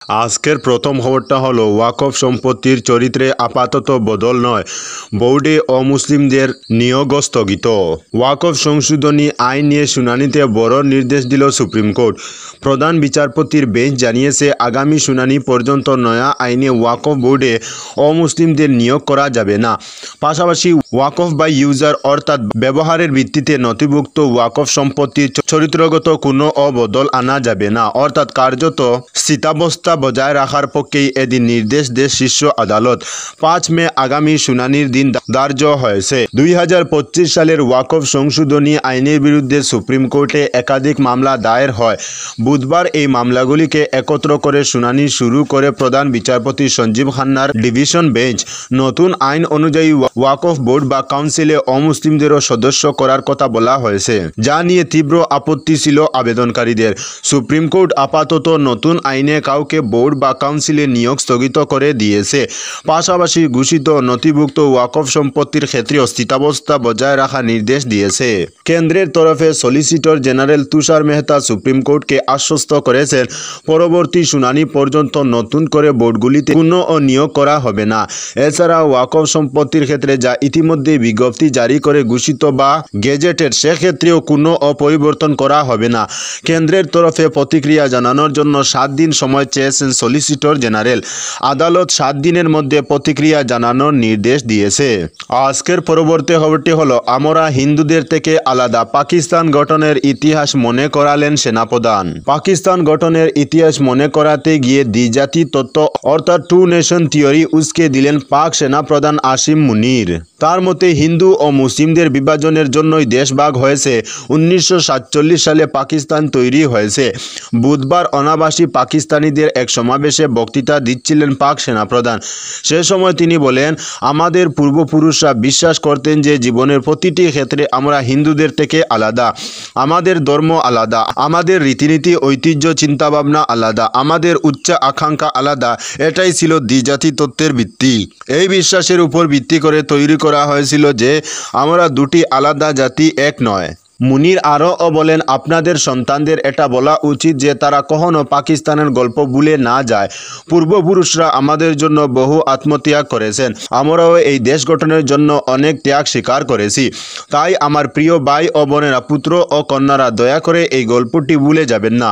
আজকের প্রথম খবরটা হলো ওয়াকফ সম্পত্তির চরিত্রে আপাতত বদল নয়, বোর্ডে অমুসলিমদের নিয়োগ স্থগিত। ওয়াকফ সংশোধনী আইন নিয়ে শুনানিতে বড় নির্দেশ দিল সুপ্রিম কোর্ট। প্রধান বিচারপতির বেঞ্চ জানিয়েছে, আগামী শুনানি পর্যন্ত নয়া আইনে ওয়াকফ বোর্ডে অমুসলিমদের নিয়োগ করা যাবে না। পাশাপাশি ওয়াকফ বাই ইউজার অর্থাৎ ব্যবহারের ভিত্তিতে নথিভুক্ত ওয়াকফ সম্পত্তির চরিত্রগত কোনো অবদল আনা যাবে না, অর্থাৎ কার্যত স্থিতাবস্থা বজায় রাখার পক্ষেই এদিন নির্দেশ দেশ শীর্ষ আদালত। 5 মে আগামী শুনানির দিন ধার্য হয়েছে। 2025 সালের ওয়াকফ সংশোধনী আইনের বিরুদ্ধে সুপ্রিম কোর্টে একাধিক মামলা দায়ের হয়। বুধবার এই মামলাগুলিকে একত্র করে শুনানি শুরু করে প্রধান বিচারপতি সঞ্জীব খান্নার ডিভিশন বেঞ্চ। নতুন আইন অনুযায়ী ওয়াকফ বোর্ড বা কাউন্সিলে অমুসলিমদেরও সদস্য করার কথা বলা হয়েছে, যা নিয়ে তীব্র আপত্তি ছিল আবেদনকারীদের। সুপ্রিম কোর্ট আপাতত নতুন আইনে কাউকে বোর্ড বা কাউন্সিলে নিয়োগ স্থগিত করে দিয়েছে। পাশাপাশি ঘোষিত নথিভুক্ত ওয়াকফ সম্পত্তির ক্ষেত্রে স্থিতাবস্থা বজায় রাখার নির্দেশ দিয়েছে। কেন্দ্রের তরফে সলিসিটর জেনারেল তুষার মেহতা সুপ্রিম কোর্টকে আশ্বস্ত করেছেন, পরবর্তী শুনানি পর্যন্ত নতুন করে বোর্ডগুলিতে কোনো নিয়োগ করা হবে না। এছাড়া ওয়াকফ সম্পত্তির ক্ষেত্রে যা ইতিমধ্যে বিজ্ঞপ্তি জারি করে ঘোষিত বা গেজেটেড, সেক্ষেত্রেও কোনো পরিবর্তন করা হবে না। কেন্দ্রের তরফে প্রতিক্রিয়া জানানোর জন্য 7 দিন সময় চেয়েছেন সলিসিটর জেনারেল। আদালত 7 দিনের মধ্যে প্রতিক্রিয়া জানানোর নির্দেশ দিয়েছে। আজকের পরবর্তী খবরটি হলো, আমরা হিন্দুদের থেকে আলাদা, পাকিস্তান গঠনের ইতিহাস মনে করালেন সেনাপ্রধান। পাকিস্তান গঠনের ইতিহাস মনে করাতে গিয়ে দ্বিজাতি তত্ত্ব অর্থাৎ 2 নেশন থিওরি উস্কে দিলেন পাক সেনাপ্রধান আসিম মুনির। তার মতে হিন্দু ও মুসলিমদের বিভাজনের জন্যই দেশভাগ হয়েছে। 1947 সালে পাকিস্তান তৈরি হয়েছে। বুধবার অনাবাসী পাকিস্তানিদের এক সমাবেশে বক্তৃতা দিচ্ছিলেন পাক সেনাপ্রধান। সে সময় তিনি বলেন, আমাদের পূর্বপুরুষরা বিশ্বাস করতেন যে জীবনের প্রতিটি ক্ষেত্রে আমরা হিন্দুদের থেকে আলাদা। আমাদের ধর্ম আলাদা, আমাদের রীতিনীতি, ঐতিহ্য, চিন্তাভাবনা আলাদা, আমাদের উচ্চ আকাঙ্ক্ষা আলাদা। এটাই ছিল দ্বিজাতি তত্ত্বের ভিত্তি। এই বিশ্বাসের উপর ভিত্তি করে তৈরি করা হয়েছিল যে আমরা দুটি আলাদা জাতি, এক নয়। মুনির আরও বলেন, আপনাদের সন্তানদের এটা বলা উচিত যে তারা কখনো পাকিস্তানের গল্প ভুলে না যায়। পূর্বপুরুষরা আমাদের জন্য বহু আত্মত্যাগ করেছেন, আমরাও এই দেশ গঠনের জন্য অনেক ত্যাগ স্বীকার করেছি। তাই আমার প্রিয় ভাই ও বোনেরা, পুত্র ও কন্যারা, দয়া করে এই গল্পটি ভুলে যাবেন না।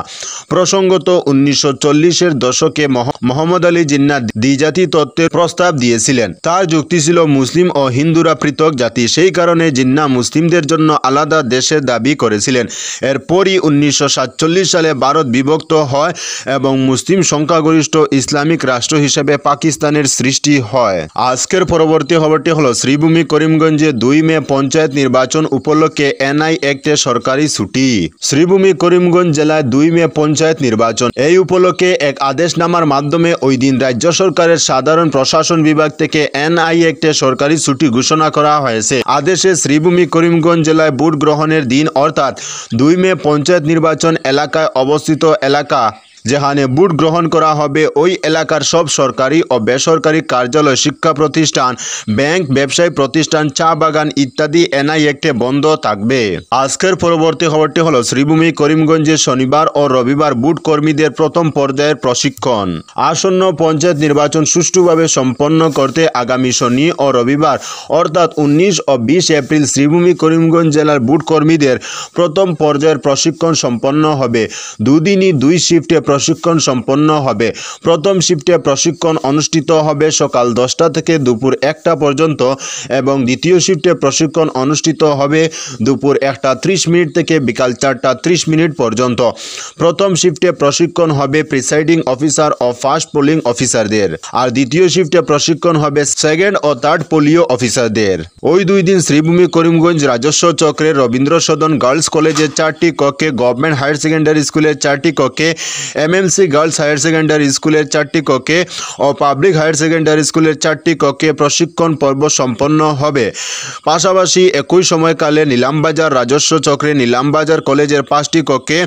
প্রসঙ্গত 1940-এর দশকে মোহাম্মদ আলী জিন্নাহ দ্বিজাতি তত্ত্বের প্রস্তাব দিয়েছিলেন। তার যুক্তি ছিল মুসলিম ও হিন্দুরা পৃথক জাতি, সেই কারণে জিন্নাহ মুসলিমদের জন্য আলাদা দেশের দাবি করেছিলেন। এরপরই 1947 সালে ভারত বিভক্ত হয় এবং মুসলিম সংখ্যাগরিষ্ঠ ইসলামিক রাষ্ট্র হিসেবে পাকিস্তানের সৃষ্টি হয়। আজকের পরবর্তী খবরটি হলো, শ্রীভূমি করিমগঞ্জে 2 মে পঞ্চায়েত নির্বাচন উপলক্ষে এনআই অ্যাক্টে সরকারি ছুটি। শ্রীভূমি করিমগঞ্জ জেলায় 2 মে পঞ্চায়েত নির্বাচন। এই উপলক্ষে এক আদেশনামার মাধ্যমে ওই দিন রাজ্য সরকারের সাধারণ প্রশাসন বিভাগ থেকে এনআই অ্যাক্টে সরকারি ছুটি ঘোষণা করা হয়েছে। আদেশে শ্রীভূমি করিমগঞ্জ জেলায় ভোট গ্রহণের দিন অর্থাৎ 2 মে পঞ্চায়েত নির্বাচন এলাকায় অবস্থিত এলাকা যেখানে ভোট গ্রহণ করা হবে, ওই এলাকার সব সরকারি ও বেসরকারি কার্যালয়, শিক্ষা প্রতিষ্ঠান, ব্যাংক, ব্যবসায়ী প্রতিষ্ঠান, চা বাগান ইত্যাদি এনআই অ্যাক্টে বন্ধ থাকবে। আজকের পরবর্তী খবরটি হলো, শ্রীভূমি করিমগঞ্জে শনিবার ও রবিবার ভোট কর্মীদের প্রথম পর্যায়ের প্রশিক্ষণ। আসন্ন পঞ্চায়েত নির্বাচন সুষ্ঠুভাবে সম্পন্ন করতে আগামী শনি ও রবিবার অর্থাৎ 19 ও 20 এপ্রিল শ্রীভূমি করিমগঞ্জ জেলার ভোট কর্মীদের প্রথম পর্যায়ের প্রশিক্ষণ সম্পন্ন হবে। দুদিনই 2 শিফটে প্রশিক্ষণ সম্পন্ন হবে। প্রথম শিফটে প্রশিক্ষণ অনুষ্ঠিত হবে সকাল 10টা থেকে দুপুর 1টা পর্যন্ত এবং দ্বিতীয় শিফটে প্রশিক্ষণ অনুষ্ঠিত হবে দুপুর 1টা 30 মিনিট থেকে বিকাল 4টা 30 মিনিট পর্যন্ত। প্রথম শিফটে প্রশিক্ষণ হবে প্রিসাইডিং অফিসার ও ফার্স্ট পোলিং অফিসারদের, আর দ্বিতীয় শিফটে প্রশিক্ষণ হবে সেকেন্ড ও থার্ড পোলিও অফিসারদের। ওই 2 দিন শ্রীভূমি করিমগঞ্জ রাজস্ব চক্রের রবীন্দ্র সদন গার্লস কলেজের 4টি কক্ষে, গভর্নমেন্ট হায়ার সেকেন্ডারি স্কুলের 4টি কক্ষে, এমএমসি গার্লস হায়ার সেকেন্ডারি স্কুলের 4টি কক্ষে ও পাবলিক হায়ার সেকেন্ডারি স্কুলের 4টি কক্ষে প্রশিক্ষণ পর্ব সম্পন্ন হবে। পাশাপাশি একই সময়কালে নীলামবাজার রাজস্ব চক্রে নীলামবাজার কলেজের 5টি কক্ষে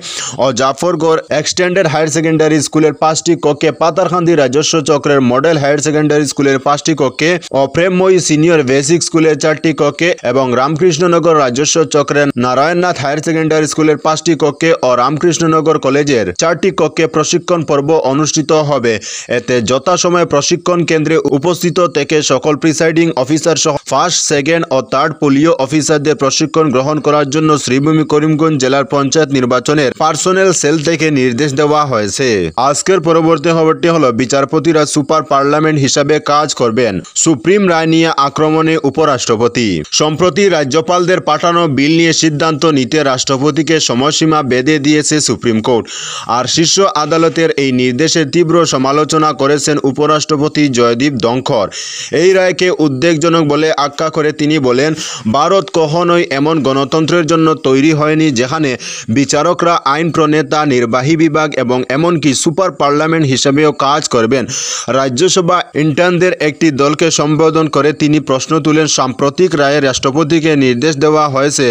ও জাফরগড় এক্সটেন্ডেড হায়ার সেকেন্ডারি স্কুলের 5টি কক্ষে, পাতারকান্দি রাজস্ব চক্রের মডেল হায়ার সেকেন্ডারি স্কুলের 5টি কক্ষে ও প্রেমময়ী সিনিয়র বেসিক স্কুলের 4টি কক্ষে এবং রামকৃষ্ণনগর রাজস্ব চক্রের নারায়ণনাথ হায়ার সেকেন্ডারি স্কুলের 5টি কক্ষে ও রামকৃষ্ণনগর কলেজের 4টি কক্ষে প্রশিক্ষণ পর্ব অনুষ্ঠিত হবে। এতে যথাসময়ে প্রশিক্ষণ কেন্দ্রে উপস্থিত থেকে সকল প্রিসাইডিং অফিসার সহ ফার্স্ট, সেকেন্ড ও থার্ড পোলিও অফিসারদের প্রশিক্ষণ গ্রহণ করার জন্য শ্রীভূমি করিমগঞ্জ জেলার পঞ্চায়েত নির্বাচনের পার্সোনেল সেল থেকে নির্দেশ দেওয়া হয়েছে। আজকের পরবর্তী খবরটি হলো বিচারপতিরা সুপার পার্লামেন্ট হিসাবে কাজ করবেন, সুপ্রিম রায় নিয়ে আক্রমণে উপরাষ্ট্রপতি। সম্প্রতি রাজ্যপালদের পাঠানো বিল নিয়ে সিদ্ধান্ত নিতে রাষ্ট্রপতিকে সময়সীমা বেঁধে দিয়েছে সুপ্রিম কোর্ট। আর শীর্ষ আদালতের এই নির্দেশের তীব্র সমালোচনা করেছেন উপরাষ্ট্রপতি জয়দীপ ধনখড়। এই রায়কে উদ্বেগজনক বলে আখ্যা করে তিনি বলেন, ভারত কখনোই এমন গণতন্ত্রের জন্য তৈরি হয়নি যেখানে বিচারকরা আইন প্রণেতা, নির্বাহী বিভাগ এবং এমনকি সুপার পার্লামেন্ট হিসেবেও কাজ করবেন। রাজ্যসভা ইন্টার্নদের একটি দলকে সম্বোধন করে তিনি প্রশ্ন তুলেন, সাম্প্রতিক রায়ে রাষ্ট্রপতিকে নির্দেশ দেওয়া হয়েছে,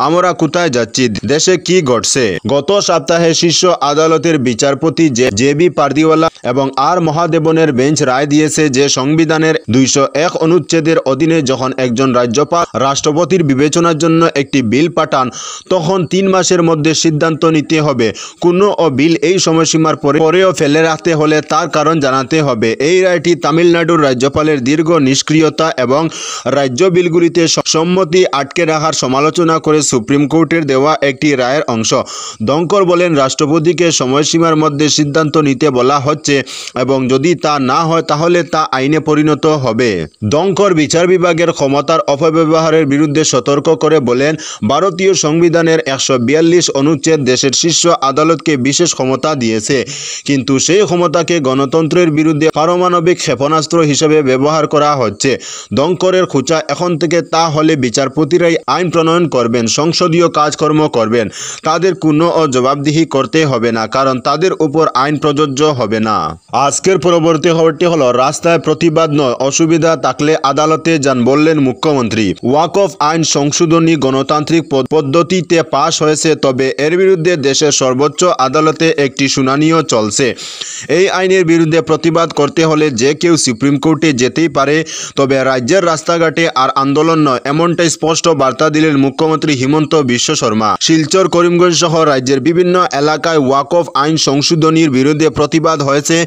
আমরা কোথায় যাচ্ছি, দেশে কি ঘটছে? গত সপ্তাহে শীর্ষ আদালতের বিচারপতি জে.বি. পারদিওয়ালা এবং আর মহাদেবনের বেঞ্চ রায় দিয়েছে যে সংবিধানের 201 অনুচ্ছেদের অধীনে যখন একজন রাজ্যপাল রাষ্ট্রপতির বিবেচনার জন্য একটি বিল পাঠান তখন 3 মাসের মধ্যে সিদ্ধান্ত নিতে হবে। কোনো বিল এই সময়সীমার পরেও ফেলে রাখতে হলে তার কারণ জানাতে হবে। এই রায়টি তামিলনাড়ুর রাজ্যপালের দীর্ঘ নিষ্ক্রিয়তা এবং রাজ্য বিলগুলিতে সম্মতি আটকে রাখার সমালোচনা করে সুপ্রিম কোর্টের দেওয়া একটি রায়ের অংশ। ধনখড় বলেন, রাষ্ট্রপতিকে সময়সীমার মধ্যে সিদ্ধান্ত নিতে বলা হচ্ছে এবং যদি তা না হয় তাহলে তা আইনে পরিণত হবে। ধনখড় বিচার বিভাগের ক্ষমতার অপব্যবহারের বিরুদ্ধে সতর্ক করে বলেন, ভারতীয় সংবিধানের 142 অনুচ্ছেদ দেশের শীর্ষ আদালতকে বিশেষ ক্ষমতা দিয়েছে, কিন্তু সেই ক্ষমতাকে গণতন্ত্রের বিরুদ্ধে পারমাণবিক ক্ষেপণাস্ত্র হিসেবে ব্যবহার করা হচ্ছে। ধনখড়ের খোঁচা, এখন থেকে তা হলে বিচারপতিরাই আইন প্রণয়ন করবেন, সংসদীয় কাজকর্ম করবেন, তাদের কোনো জবাবদিহি করতে হবে না, কারণ তাদের উপর আইন প্রযোজ্য হবে না। আজকের পরবর্তী খবরটি হলো, রাস্তায় প্রতিবাদ নয়, অসুবিধা থাকলে আদালতে যান বললেন মুখ্যমন্ত্রী। ওয়াকফ আইন সংশোধনী গণতান্ত্রিক পদ্ধতিতে পাশ হয়েছে, তবে এর বিরুদ্ধে দেশের সর্বোচ্চ আদালতে একটি শুনানিও চলছে। এই আইনের বিরুদ্ধে প্রতিবাদ করতে হলে যে কেউ সুপ্রিম কোর্টে যেতেই পারে, তবে রাজ্যের রাস্তাঘাটে আর আন্দোলন নয়, এমনটাই স্পষ্ট বার্তা দিলেন মুখ্যমন্ত্রী হিমন্ত বিশ্ব শর্মা। শিলচর, করিমগঞ্জ সহ রাজ্যের বিভিন্ন এলাকায় ওয়াকফ আইন সংশোধনীর বিরুদ্ধে প্রতিবাদ হয়েছে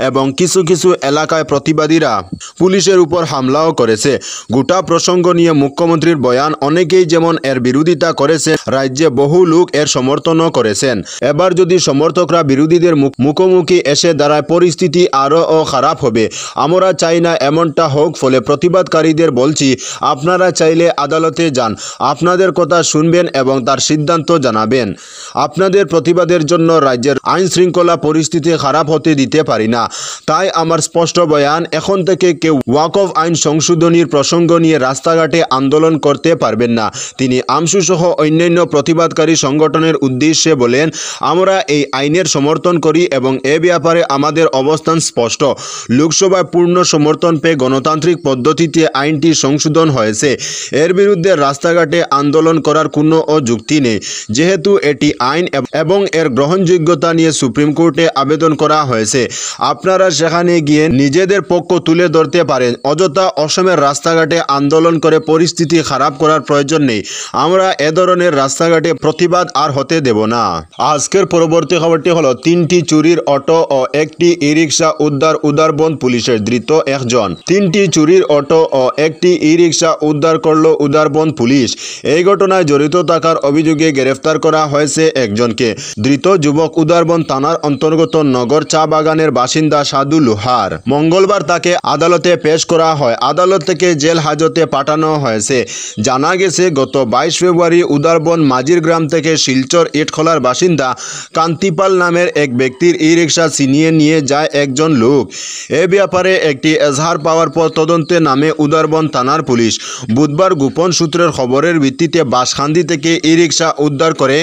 এবং কিছু কিছু এলাকায় প্রতিবাদীরা পুলিশের উপর হামলাও করেছে। গোটা প্রসঙ্গ নিয়ে মুখ্যমন্ত্রীর বয়ান, অনেকেই যেমন এর বিরোধিতা করেছে, রাজ্যে বহু লোক এর সমর্থনও করেছেন। এবার যদি সমর্থকরা বিরোধীদের মুখোমুখি এসে দাঁড়ায় পরিস্থিতি আরও খারাপ হবে। আমরা চাই না এমনটা হোক, ফলে প্রতিবাদকারীদের বলছি, আপনারা চাইলে আদালতে যান, আপনাদের কথা শুনবেন এবং তার সিদ্ধান্ত জানাবেন। আপনাদের প্রতিবাদের জন্য রাজ্যের আইন শৃঙ্খলা পরিস্থিতি খারাপ হতে দিতে পারি না। তাই আমার স্পষ্ট বয়ান, এখন থেকে কেউ ওয়াকফ আইন সংশোধনীর প্রসঙ্গ নিয়ে রাস্তাঘাটে আন্দোলন করতে পারবেন না। তিনি আমসু সহ অন্যান্য প্রতিবাদকারী সংগঠনের উদ্দেশ্যে বলেন, আমরা এই আইনের সমর্থন করি এবং এ ব্যাপারে আমাদের অবস্থান স্পষ্ট। লোকসভায় পূর্ণ সমর্থন পেয়ে গণতান্ত্রিক পদ্ধতিতে আইনটি সংশোধন হয়েছে। এর বিরুদ্ধে রাস্তাঘাটে আন্দোলন করার কোনো যুক্তি নেই, যেহেতু এটি আইন এবং এর গ্রহণযোগ্যতা নিয়ে সুপ্রিম কোর্টে আবেদন করা হয়েছে। আপনারা সেখানে গিয়ে নিজেদের পক্ষ তুলে ধরতে পারেন। অযথা অসমের রাস্তাঘাটে আন্দোলন করে পরিস্থিতি খারাপ করার প্রয়োজন নেই। আমরা এ ধরনের রাস্তাঘাটে প্রতিবাদ আর হতে দেব না। আজকের পরবর্তী খবরটি হলো, 3টি চুরির অটো ও একটি ই-রিক্সা উদ্ধারবন পুলিশের, ধৃত 1 জন। 3টি চুরির অটো ও একটি ই-রিক্সা উদ্ধার করল উদ্ধারবন পুলিশ। এই ঘটনায় জড়িত থাকার অভিযোগে গ্রেফতার করা হয়েছে একজনকে। ধৃত যুবক উদ্ধারবন থানার অন্তর্গত নগর চা বাগানের বাসিন্দা সাধু লোহার। মঙ্গলবার তাকে আদালতে পেশ করা হয়। আদালত থেকে জেল হাজতে পাঠানো হয়েছে। জানা গেছে, গত 22 ফেব্রুয়ারি উদ্ধারবন মাঝির গ্রাম থেকে শিলচর ইটখোলার বাসিন্দা কান্তিপাল নামের এক ব্যক্তির ই-রিক্সা ছিনিয়ে নিয়ে যায় একজন লোক। এ ব্যাপারে একটি এজাহার পাওয়ার পর তদন্তে নামে উদ্ধারবন থানার পুলিশ। বুধবার গোপন সূত্রের খবরের ভিত্তিতে বাসখান্দি থেকে ই-রিক্সা উদ্ধার করে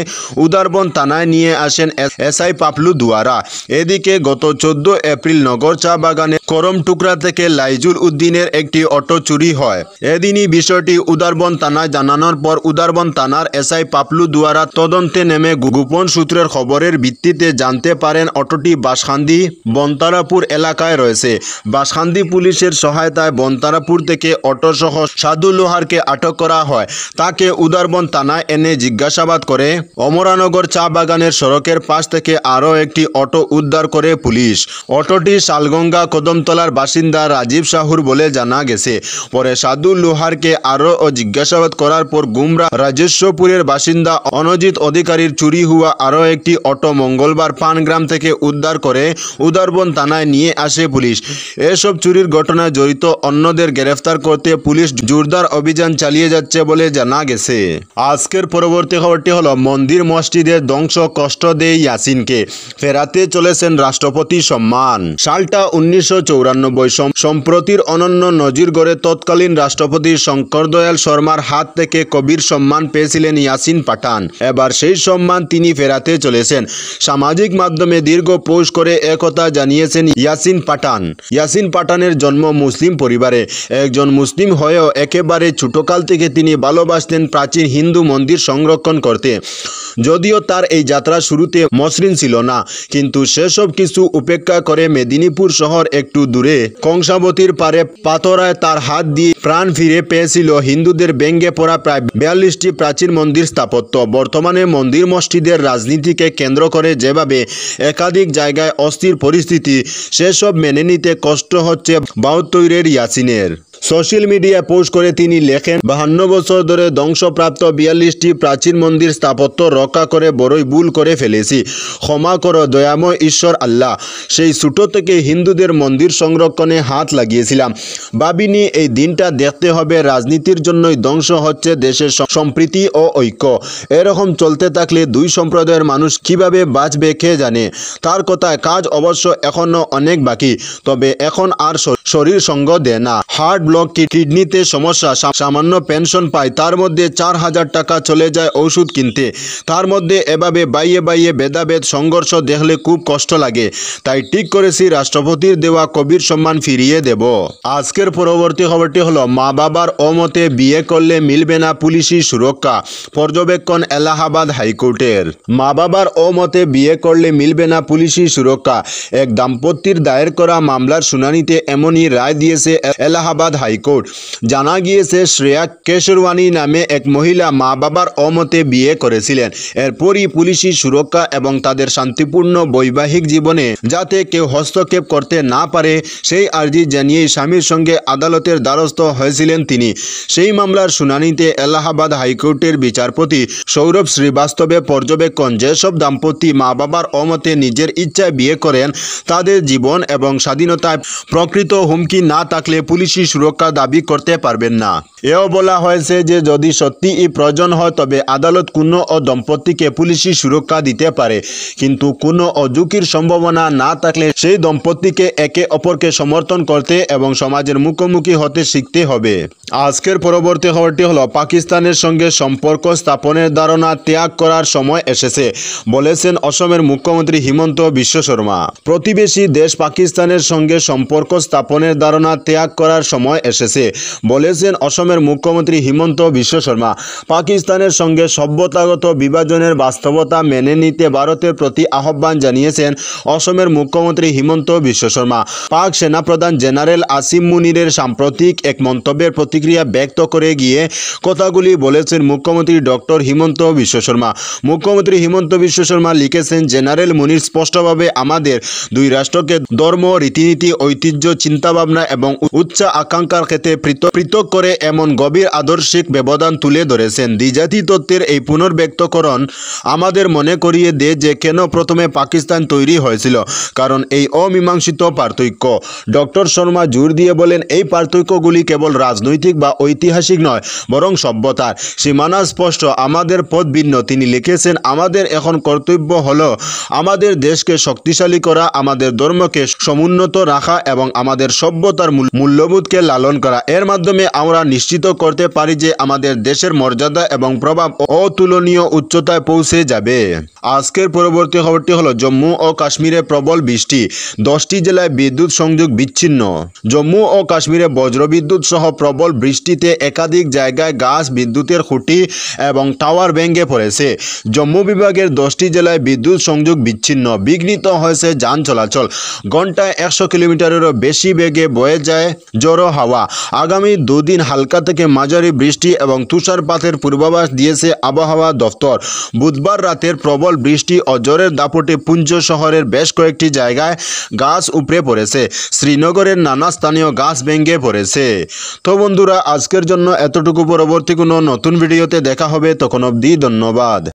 উদ্ধারবন থানায় নিয়ে আসেন এসআই পাপলু দুয়ারা। এদিকে গত 14 এপ্রিল নগর চা বাগানে করম টুকরা থেকে লাইজুল উদ্দিনের একটি অটো চুরি হয়। এদিনই বিষয়টি উদারবন থানায় জানানোর পর উদারবন থানার এসআই পাপলু দুয়ারা তদন্তে নেমে গোপন সূত্রের খবরের ভিত্তিতে জানতে পারেন অটোটি বাঁশখান্দি বনতারাপুর এলাকায় রয়েছে। বাঁশখান্দি পুলিশের সহায়তায় বনতারাপুর থেকে অটোসহ সাদু লোহারকে আটক করা হয়। তাকে উদারবন থানায় এনে জিজ্ঞাসাবাদ করে। অমরানগর চা বাগানের সড়কের পাশ থেকে আরও একটি অটো উদ্ধার করে পুলিশ। অটোটি শালগঙ্গা কদমতলার বাসিন্দা রাজীব সাহুর বলে জানা গেছে। পরে সাদু লোহারকে আরও জিজ্ঞাসাবাদ করার পর গুমরা রাজেশ্বরপুরের বাসিন্দা অনজিৎ অধিকারীর চুরি হওয়া আরও একটি অটো মঙ্গলবার পানগ্রাম থেকে উদ্ধার করে উদারবন থানায় নিয়ে আসে পুলিশ। এসব চুরির ঘটনায় জড়িত অন্যদের গ্রেফতার করতে পুলিশ জোরদার অভিযান চালিয়ে যাচ্ছে বলে জানা গেছে। আজকের পরবর্তী খবরটি হলো মন্দির মসজিদের ধ্বংস কষ্ট দেয় ইয়াসিনকে, ফেরাতে চলেছেন রাষ্ট্রপতি সম্মান। সালটা 1994। সম্প্রতির অনন্য নজির গড়ে তৎকালীন রাষ্ট্রপতি শঙ্কর দয়াল শর্মার হাত থেকে কবির সম্মান পেয়েছিলেন ইয়াসিন পাঠান। এবার সেই সম্মান তিনি ফেরাতে চলেছেন। সামাজিক মাধ্যমে দীর্ঘ পোস্ট করে একথা জানিয়েছেন ইয়াসিন পাঠান। ইয়াসিন পাঠানের জন্ম মুসলিম পরিবারে। একজন মুসলিম হয়েও একেবারে ছোটকাল থেকে তিনি ভালোবাসতেন প্রাচীন হিন্দু মন্দির সংরক্ষণ করতে। যদিও তার এই যাত্রা শুরুতে মসৃণ ছিল না, কিন্তু সেসব কিছু উপেক্ষা করে মেদিনীপুর শহর একটু দূরে কংসাবতীর পারে পাতরায় তার হাত দিয়ে প্রাণ ফিরে পেয়েছিল হিন্দুদের ব্যঙ্গে পড়া প্রায় 42টি প্রাচীন মন্দির স্থাপত্য। বর্তমানে মন্দির মসজিদের রাজনীতিকে কেন্দ্র করে যেভাবে একাধিক জায়গায় অস্থির পরিস্থিতি, সেসব মেনে নিতে কষ্ট হচ্ছে 72-এর ইয়াসিনের। সোশ্যাল মিডিয়ায় পোস্ট করে তিনি লেখেন, 52 বছর ধরে ধ্বংসপ্রাপ্ত 42টি প্রাচীন মন্দির স্থাপত্য রক্ষা করে বড়ই ভুল করে ফেলেছি। ক্ষমা করো দয়াময় ঈশ্বর আল্লাহ। সেই ছোট থেকে হিন্দুদের মন্দির সংরক্ষণে হাত লাগিয়েছিলাম। ভাবিনি এই দিনটা দেখতে হবে। রাজনীতির জন্যই ধ্বংস হচ্ছে দেশের সম্প্রীতি ও ঐক্য। এরকম চলতে থাকলে দুই সম্প্রদায়ের মানুষ কিভাবে বাঁচবে কে জানে। তার কথায় কাজ অবশ্য এখনো অনেক বাকি, তবে এখন আর শরীর সঙ্গ দেয় না। হার্ট ব্লক, কিডনিতে সমস্যা, সামান্য পেনশন পায়, তার মধ্যে 4000 টাকা চলে যায় ওষুধ কিনতে। তার মধ্যে এভাবে বাইয়ে বাইয়ে ভেদাভেদ সংঘর্ষ দেখলে খুব কষ্ট লাগে। তাই ঠিক করেছি রাষ্ট্রপতির দেওয়া কবির সম্মান ফিরিয়ে দেব। আজকের পরবর্তী খবরটি হলো মা বাবার অমতে বিয়ে করলে মিলবে না পুলিশি সুরক্ষা, পর্যবেক্ষণ এলাহাবাদ হাইকোর্টের। মা বাবার অমতে বিয়ে করলে মিলবে না পুলিশি সুরক্ষা, এক দাম্পত্যের দায়ের করা মামলার শুনানিতে এমনই রায় দিয়েছে এলাহাবাদ হাইকোর্ট। জানা গিয়েছে শ্রেয়া কেশরওয়ানি নামে এক মহিলা মা বাবার অমতে বিয়ে করেছিলেন। এরপরই পুলিশি সুরক্ষা এবং তাদের শান্তিপূর্ণ বৈবাহিক জীবনে যাতে কেউ হস্তক্ষেপ করতে না পারে সেই আর্জি জানিয়ে স্বামীর সঙ্গে আদালতের দ্বারস্থ হয়েছিলেন তিনি। সেই মামলার শুনানিতে এলাহাবাদ হাইকোর্টের বিচারপতি সৌরভ শ্রীবাস্তবে পর্যবেক্ষণ, যেসব দাম্পত্য মা বাবার অমতে নিজের ইচ্ছায় বিয়ে করেন তাদের জীবন এবং স্বাধীনতায় প্রকৃত হুমকি না থাকলে পুলিশি সুরক্ষা দাবি করতে পারবেন না। এও বলা হয়েছে যে যদি সত্যিই প্রয়োজন হয় তবে আদালত কোনো দম্পতিকে পুলিশি সুরক্ষা দিতে পারে, কিন্তু কোনো ঝুঁকির সম্ভাবনা না থাকলে সেই দম্পতিকে একে অপরকে সমর্থন করতে এবং সমাজের মুখোমুখি হতে শিখতে হবে। আজকের পরবর্তী খবরটি হলো পাকিস্তানের সঙ্গে সম্পর্ক স্থাপনের ধারণা ত্যাগ করার সময় এসেছে বলেছেন অসমের মুখ্যমন্ত্রী হিমন্ত বিশ্ব শর্মা। প্রতিবেশী দেশ পাকিস্তানের সঙ্গে সম্পর্ক স্থাপনের ধারণা ত্যাগ করার সময় এসেছে বলেছেন অসমের মুখ্যমন্ত্রী হিমন্ত বিশ্ব শর্মা। পাকিস্তানের সঙ্গে সভ্যতাগত বিভাজনের বাস্তবতা মেনে নিতে ভারতের প্রতি আহ্বান জানিয়েছেন অসমের মুখ্যমন্ত্রী হিমন্ত বিশ্ব শর্মা। পাক সেনাপ্রধান জেনারেল আসিম মুনিরের সাম্প্রতিক এক মন্তব্যের প্রতিক্রিয়া ব্যক্ত করে গিয়ে কথাগুলি বলেছেন মুখ্যমন্ত্রী ডক্টর হিমন্ত বিশ্ব শর্মা। মুখ্যমন্ত্রী হিমন্ত বিশ্ব শর্মা লিখেছেন, জেনারেল মুনির স্পষ্টভাবে আমাদের দুই রাষ্ট্রকে ধর্ম, রীতিনীতি, ঐতিহ্য, চিন্তাভাবনা এবং উচ্চ আকাঙ্ক্ষার ক্ষেত্রে পৃথক করে এমন গভীর আদর্শিক ব্যবধান তুলে ধরেছেন। দ্বিজাতি তত্ত্বের এই পুনর্ব্যক্তকরণ আমাদের মনে করিয়ে দেয় যে কেন প্রথমে পাকিস্তান তৈরি হয়েছিল, কারণ এই অমীমাংসিত পার্থক্য। ডক্টর শর্মা জোর দিয়ে বলেন, এই পার্থক্যগুলি কেবল রাজনৈতিক বা ঐতিহাসিক নয়, বরং সভ্যতার। সীমানা স্পষ্ট, আমাদের পথ ভিন্ন। তিনি লিখেছেন, আমাদের এখন কর্তব্য হলো আমাদের দেশকে শক্তিশালী করা, আমাদের ধর্মকে সমুন্নত রাখা এবং আমাদের সভ্যতার মূল্যবোধকে লালন করা। এর মাধ্যমে আমরা নিশ্চিত করতে পারি যে আমাদের দেশের মর্যাদা এবং প্রভাব অতুলনীয় উচ্চতায় পৌঁছে যাবে। আজকের পরবর্তী খবরটি হলো জম্মু ও কাশ্মীরে প্রবল বৃষ্টি, 10টি জেলায় বিদ্যুৎ সংযোগ বিচ্ছিন্ন। জম্মু ও কাশ্মীরে বজ্রবিদ্যুৎ সহ প্রবল বৃষ্টিতে একাধিক জায়গায় গাছ, বিদ্যুতের খুঁটি এবং টাওয়ার ভেঙে পড়েছে। জম্মু বিভাগের 10টি জেলায় বিদ্যুৎ সংযোগ বিচ্ছিন্ন, বিঘ্নিত হয়েছে যান চলাচল। ঘন্টায় 100 কিলোমিটারেরও বেশি বেগে বয়ে যায় ঝোড়ো হাওয়া। আগামী দুদিন হালকা থেকে মাঝারি বৃষ্টি এবং তুষারপাতের পূর্বাভাস দিয়েছে আবহাওয়া দফতর। বুধবার রাতের প্রবল বৃষ্টি ও ঝড়ের দাপটে পুঞ্চ শহরের বেশ কয়েকটি জায়গায় গাছ উপড়ে পড়েছে। শ্রীনগরের নানা স্থানীয় গাছ ভেঙে পড়েছে। তো বন্ধুরা, আজকের জন্য এতটুকু। পরবর্তী কোনো নতুন ভিডিওতে দেখা হবে, তখন অবধি ধন্যবাদ।